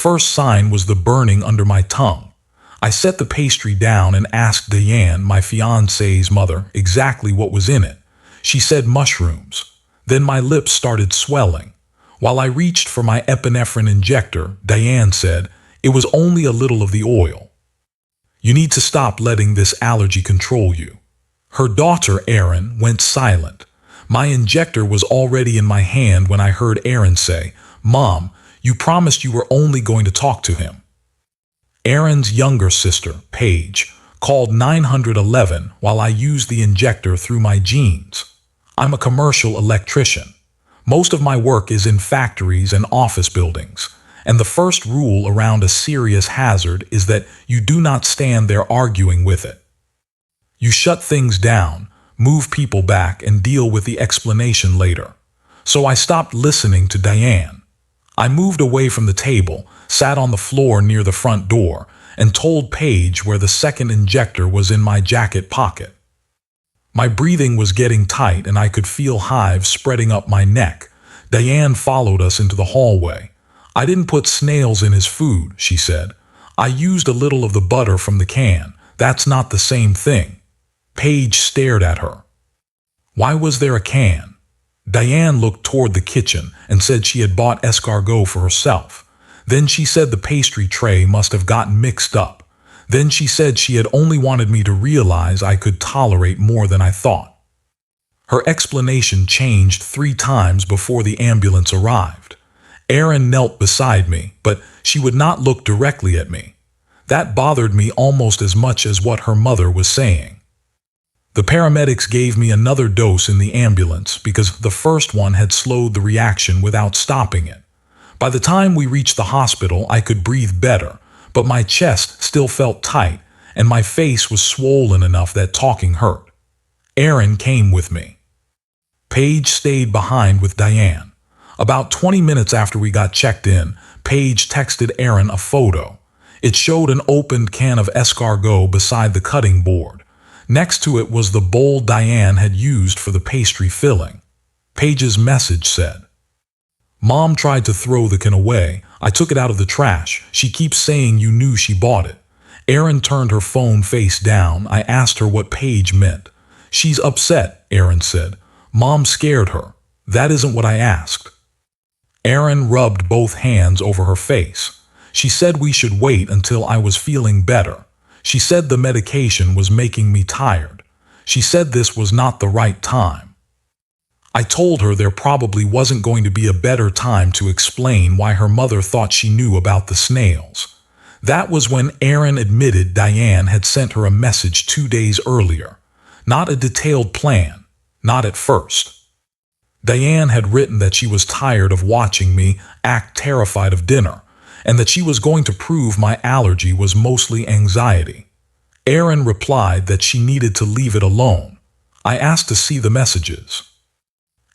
first sign was the burning under my tongue. I set the pastry down and asked Diane, my fiancée's mother, exactly what was in it. She said mushrooms. Then my lips started swelling. While I reached for my epinephrine injector, Diane said, "It was only a little of the oil. You need to stop letting this allergy control you." Her daughter, Erin, went silent. My injector was already in my hand when I heard Erin say, "Mom, you promised you were only going to talk to him." Erin's younger sister, Paige, called 911 while I used the injector through my jeans. I'm a commercial electrician. Most of my work is in factories and office buildings, and the first rule around a serious hazard is that you do not stand there arguing with it. You shut things down, move people back, and deal with the explanation later. So I stopped listening to Diane. I moved away from the table, sat on the floor near the front door, and told Paige where the second injector was in my jacket pocket. My breathing was getting tight and I could feel hives spreading up my neck. Diane followed us into the hallway. "I didn't put snails in his food," she said. "I used a little of the butter from the can. That's not the same thing." Paige stared at her. "Why was there a can?" Diane looked toward the kitchen and said she had bought escargot for herself. Then she said the pastry tray must have gotten mixed up. Then she said she had only wanted me to realize I could tolerate more than I thought. Her explanation changed 3 times before the ambulance arrived. Erin knelt beside me, but she would not look directly at me. That bothered me almost as much as what her mother was saying. The paramedics gave me another dose in the ambulance because the first one had slowed the reaction without stopping it. By the time we reached the hospital, I could breathe better, but my chest still felt tight and my face was swollen enough that talking hurt. Erin came with me. Paige stayed behind with Diane. About 20 minutes after we got checked in, Paige texted Erin a photo. It showed an opened can of escargot beside the cutting board. Next to it was the bowl Diane had used for the pastry filling. Paige's message said, "Mom tried to throw the can away. I took it out of the trash. She keeps saying you knew she bought it." Erin turned her phone face down. I asked her what Paige meant. "She's upset," Erin said. "Mom scared her." "That isn't what I asked." Erin rubbed both hands over her face. She said we should wait until I was feeling better. She said the medication was making me tired. She said this was not the right time. I told her there probably wasn't going to be a better time to explain why her mother thought she knew about the snails. That was when Erin admitted Diane had sent her a message 2 days earlier. Not a detailed plan, not at first. Diane had written that she was tired of watching me act terrified of dinner, and that she was going to prove my allergy was mostly anxiety. Erin replied that she needed to leave it alone. I asked to see the messages.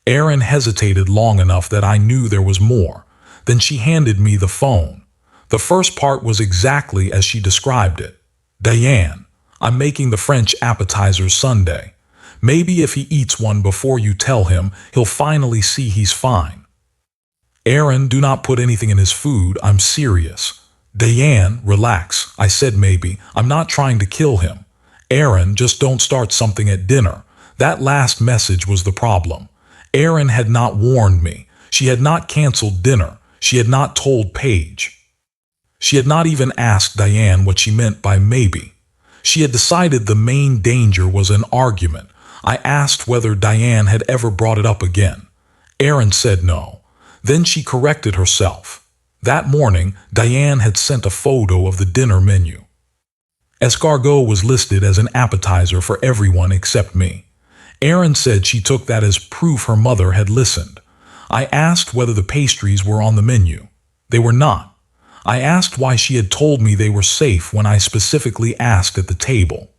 Erin hesitated long enough that I knew there was more. Then she handed me the phone. The first part was exactly as she described it. "Diane, I'm making the French appetizers Sunday. Maybe if he eats one before you tell him, he'll finally see he's fine." "Erin, do not put anything in his food. I'm serious." "Diane, relax." I said maybe. "I'm not trying to kill him." "Erin, just don't start something at dinner." That last message was the problem. Erin had not warned me. She had not canceled dinner. She had not told Paige. She had not even asked Diane what she meant by maybe. She had decided the main danger was an argument. I asked whether Diane had ever brought it up again. Erin said no. Then she corrected herself. That morning, Diane had sent a photo of the dinner menu. Escargot was listed as an appetizer for everyone except me. Erin said she took that as proof her mother had listened. I asked whether the pastries were on the menu. They were not. I asked why she had told me they were safe when I specifically asked at the table.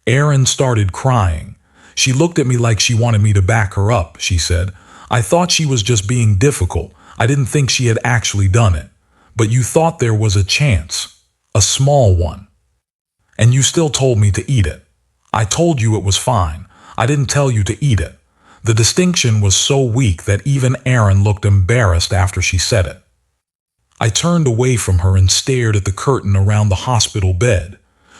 Erin started crying. She looked at me like she wanted me to back her up, she said. "I thought she was just being difficult. I didn't think she had actually done it. But you thought there was a chance. A small one. And you still told me to eat it. I told you it was fine. I didn't tell you to eat it." The distinction was so weak that even Erin looked embarrassed after she said it. I turned away from her and stared at the curtain around the hospital bed.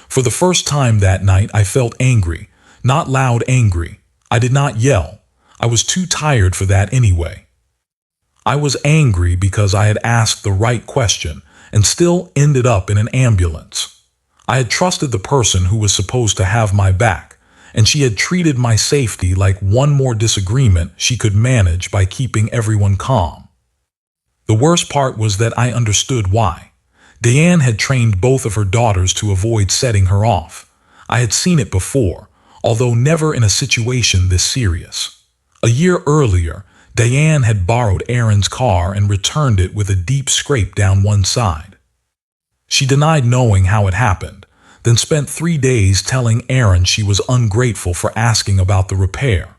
For the first time that night, I felt angry, not loud angry. I did not yell. I was too tired for that anyway. I was angry because I had asked the right question and still ended up in an ambulance. I had trusted the person who was supposed to have my back, and she had treated my safety like one more disagreement she could manage by keeping everyone calm. The worst part was that I understood why. Diane had trained both of her daughters to avoid setting her off. I had seen it before, although never in a situation this serious. A year earlier, Diane had borrowed Erin's car and returned it with a deep scrape down one side. She denied knowing how it happened, then spent 3 days telling Erin she was ungrateful for asking about the repair.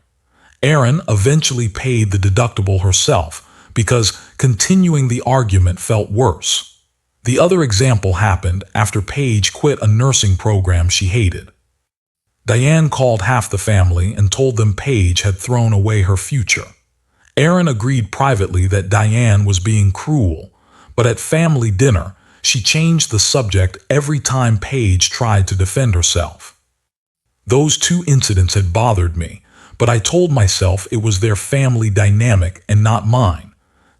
Erin eventually paid the deductible herself because continuing the argument felt worse. The other example happened after Paige quit a nursing program she hated. Diane called half the family and told them Paige had thrown away her future. Erin agreed privately that Diane was being cruel, but at family dinner, she changed the subject every time Paige tried to defend herself. Those 2 incidents had bothered me, but I told myself it was their family dynamic and not mine.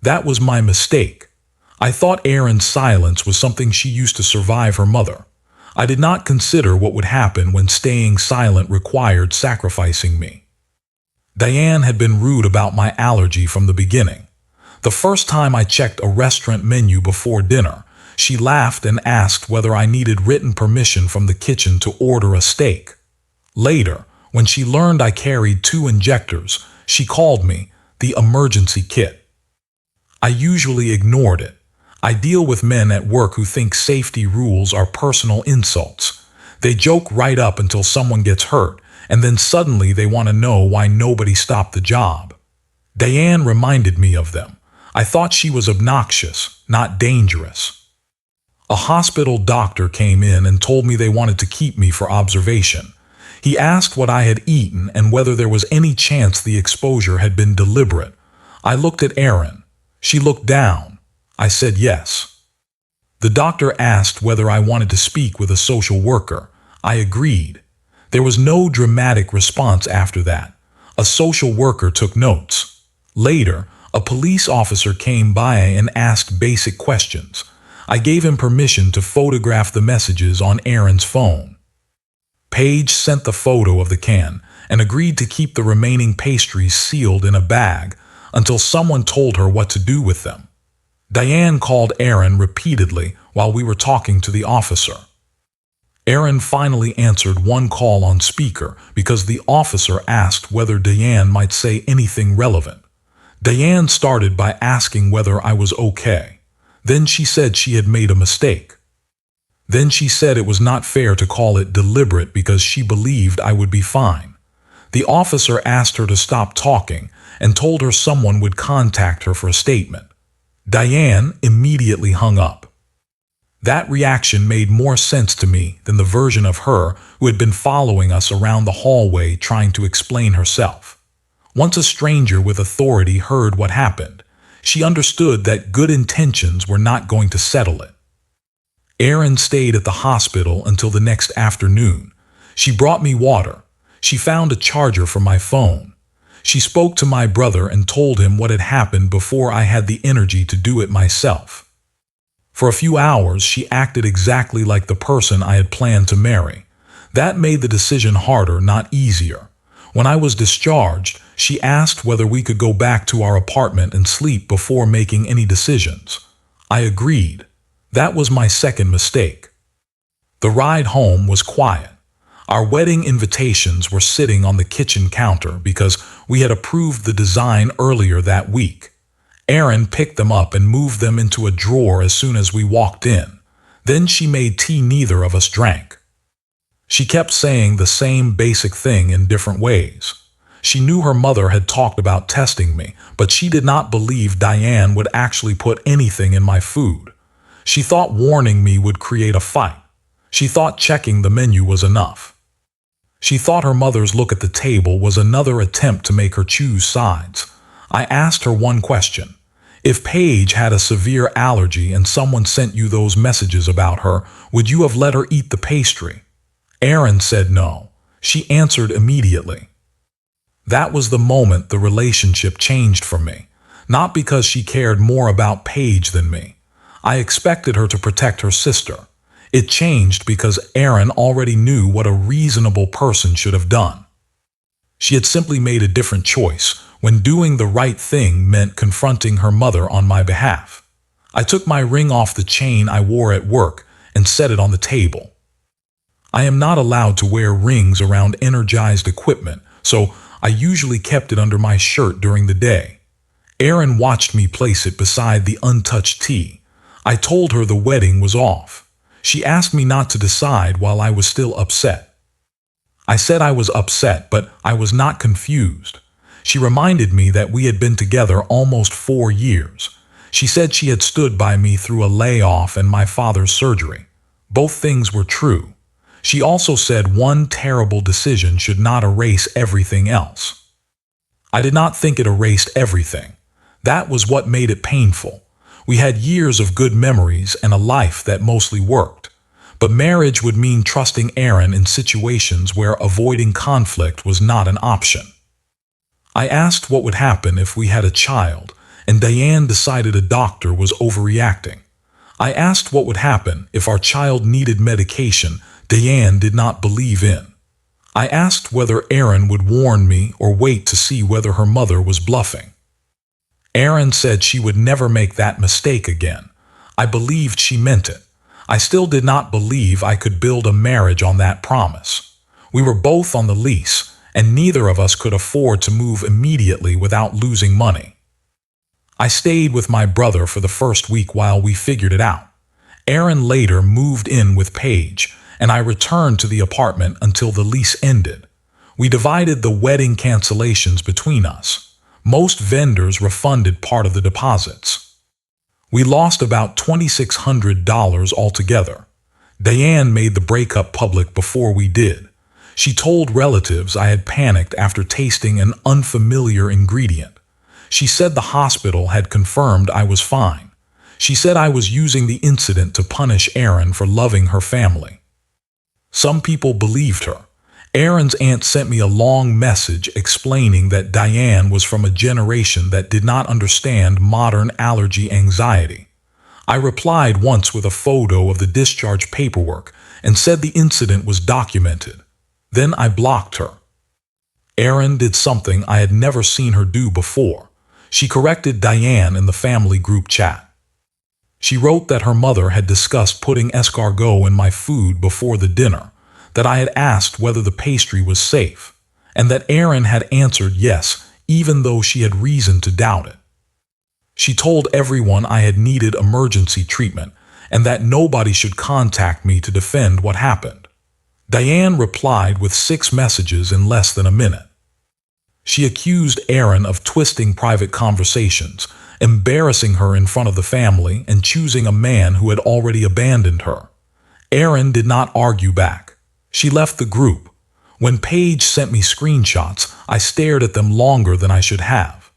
That was my mistake. I thought Erin's silence was something she used to survive her mother. I did not consider what would happen when staying silent required sacrificing me. Diane had been rude about my allergy from the beginning. The first time I checked a restaurant menu before dinner, she laughed and asked whether I needed written permission from the kitchen to order a steak. Later, when she learned I carried 2 injectors, she called me the emergency kit. I usually ignored it. I deal with men at work who think safety rules are personal insults. They joke right up until someone gets hurt, and then suddenly they want to know why nobody stopped the job. Diane reminded me of them. I thought she was obnoxious, not dangerous. A hospital doctor came in and told me they wanted to keep me for observation. He asked what I had eaten and whether there was any chance the exposure had been deliberate. I looked at Erin. She looked down. I said yes. The doctor asked whether I wanted to speak with a social worker. I agreed. There was no dramatic response after that. A social worker took notes. Later, a police officer came by and asked basic questions. I gave him permission to photograph the messages on Erin's phone. Paige sent the photo of the can and agreed to keep the remaining pastries sealed in a bag until someone told her what to do with them. Diane called Erin repeatedly while we were talking to the officer. Erin finally answered one call on speaker because the officer asked whether Diane might say anything relevant. Diane started by asking whether I was okay. Then she said she had made a mistake. Then she said it was not fair to call it deliberate because she believed I would be fine. The officer asked her to stop talking and told her someone would contact her for a statement. Diane immediately hung up. That reaction made more sense to me than the version of her who had been following us around the hallway trying to explain herself. Once a stranger with authority heard what happened, she understood that good intentions were not going to settle it. Erin stayed at the hospital until the next afternoon. She brought me water. She found a charger for my phone. She spoke to my brother and told him what had happened before I had the energy to do it myself. For a few hours, she acted exactly like the person I had planned to marry. That made the decision harder, not easier. When I was discharged, she asked whether we could go back to our apartment and sleep before making any decisions. I agreed. That was my second mistake. The ride home was quiet. Our wedding invitations were sitting on the kitchen counter because we had approved the design earlier that week. Erin picked them up and moved them into a drawer as soon as we walked in. Then she made tea neither of us drank. She kept saying the same basic thing in different ways. She knew her mother had talked about testing me, but she did not believe Diane would actually put anything in my food. She thought warning me would create a fight. She thought checking the menu was enough. She thought her mother's look at the table was another attempt to make her choose sides. I asked her one question. If Paige had a severe allergy and someone sent you those messages about her, would you have let her eat the pastry? Erin said no. She answered immediately. That was the moment the relationship changed for me. Not because she cared more about Paige than me. I expected her to protect her sister. It changed because Erin already knew what a reasonable person should have done. She had simply made a different choice when doing the right thing meant confronting her mother on my behalf. I took my ring off the chain I wore at work and set it on the table. I am not allowed to wear rings around energized equipment, so I usually kept it under my shirt during the day. Erin watched me place it beside the untouched tea. I told her the wedding was off. She asked me not to decide while I was still upset. I said I was upset, but I was not confused. She reminded me that we had been together almost 4 years. She said she had stood by me through a layoff and my father's surgery. Both things were true. She also said one terrible decision should not erase everything else. I did not think it erased everything. That was what made it painful. We had years of good memories and a life that mostly worked. But marriage would mean trusting Erin in situations where avoiding conflict was not an option. I asked what would happen if we had a child, and Diane decided a doctor was overreacting. I asked what would happen if our child needed medication Diane did not believe in. I asked whether Erin would warn me or wait to see whether her mother was bluffing. Erin said she would never make that mistake again. I believed she meant it. I still did not believe I could build a marriage on that promise. We were both on the lease, and neither of us could afford to move immediately without losing money. I stayed with my brother for the first week while we figured it out. Erin later moved in with Paige, and I returned to the apartment until the lease ended. We divided the wedding cancellations between us. Most vendors refunded part of the deposits. We lost about $2,600 altogether. Diane made the breakup public before we did. She told relatives I had panicked after tasting an unfamiliar ingredient. She said the hospital had confirmed I was fine. She said I was using the incident to punish Erin for loving her family. Some people believed her. Erin's aunt sent me a long message explaining that Diane was from a generation that did not understand modern allergy anxiety. I replied once with a photo of the discharge paperwork and said the incident was documented. Then I blocked her. Erin did something I had never seen her do before. She corrected Diane in the family group chat. She wrote that her mother had discussed putting escargot in my food before the dinner, that I had asked whether the pastry was safe, and that Erin had answered yes, even though she had reason to doubt it. She told everyone I had needed emergency treatment and that nobody should contact me to defend what happened. Diane replied with 6 messages in less than a minute. She accused Erin of twisting private conversations, embarrassing her in front of the family, and choosing a man who had already abandoned her. Erin did not argue back. She left the group. When Paige sent me screenshots, I stared at them longer than I should have.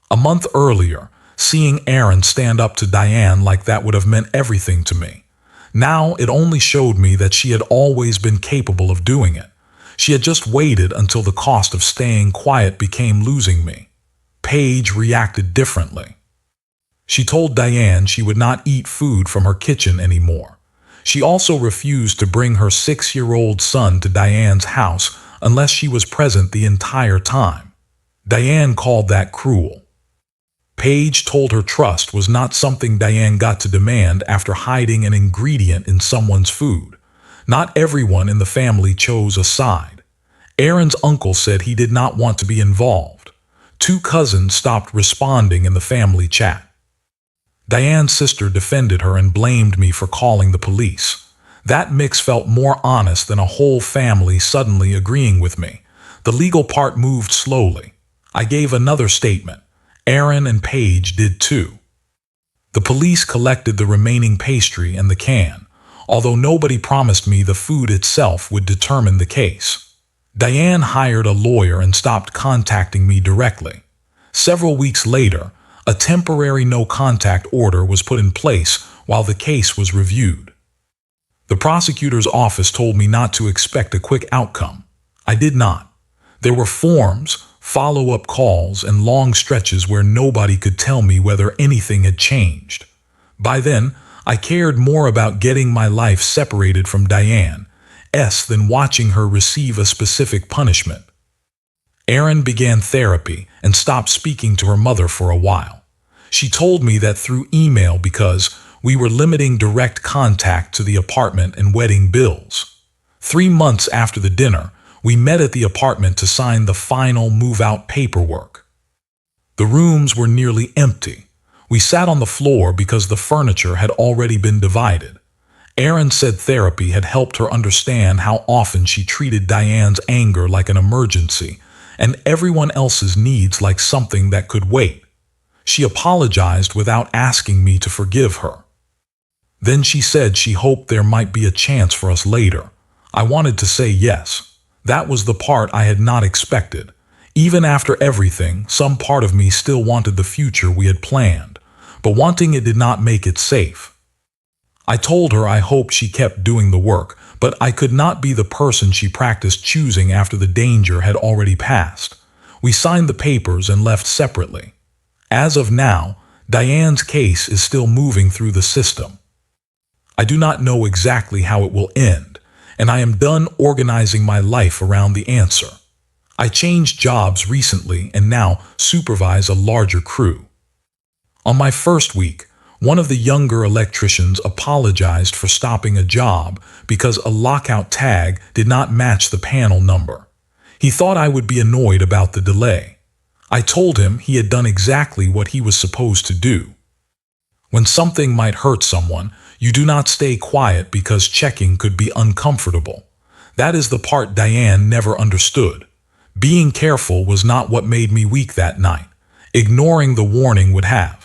A month earlier, seeing Erin stand up to Diane like that would have meant everything to me. Now it only showed me that she had always been capable of doing it. She had just waited until the cost of staying quiet became losing me. Paige reacted differently. She told Diane she would not eat food from her kitchen anymore. She also refused to bring her 6-year-old son to Diane's house unless she was present the entire time. Diane called that cruel. Paige told her trust was not something Diane got to demand after hiding an ingredient in someone's food. Not everyone in the family chose a side. Erin's uncle said he did not want to be involved. 2 cousins stopped responding in the family chat. Diane's sister defended her and blamed me for calling the police. That mix felt more honest than a whole family suddenly agreeing with me. The legal part moved slowly. I gave another statement. Erin and Paige did too. The police collected the remaining pastry and the can, although nobody promised me the food itself would determine the case. Diane hired a lawyer and stopped contacting me directly. Several weeks later, A temporary no-contact order was put in place while the case was reviewed. The prosecutor's office told me not to expect a quick outcome. I did not. There were forms, follow-up calls, and long stretches where nobody could tell me whether anything had changed. By then, I cared more about getting my life separated from Diane's than watching her receive a specific punishment. Erin began therapy and stopped speaking to her mother for a while. She told me that through email because we were limiting direct contact to the apartment and wedding bills. 3 months after the dinner, we met at the apartment to sign the final move-out paperwork. The rooms were nearly empty. We sat on the floor because the furniture had already been divided. Erin said therapy had helped her understand how often she treated Diane's anger like an emergency and everyone else's needs like something that could wait. She apologized without asking me to forgive her. Then she said she hoped there might be a chance for us later. I wanted to say yes. That was the part I had not expected. Even after everything, some part of me still wanted the future we had planned, but wanting it did not make it safe. I told her I hoped she kept doing the work, but I could not be the person she practiced choosing after the danger had already passed. We signed the papers and left separately. As of now, Diane's case is still moving through the system. I do not know exactly how it will end, and I am done organizing my life around the answer. I changed jobs recently and now supervise a larger crew. On my first week, one of the younger electricians apologized for stopping a job because a lockout tag did not match the panel number. He thought I would be annoyed about the delay. I told him he had done exactly what he was supposed to do. When something might hurt someone, you do not stay quiet because checking could be uncomfortable. That is the part Diane never understood. Being careful was not what made me weak that night. Ignoring the warning would have.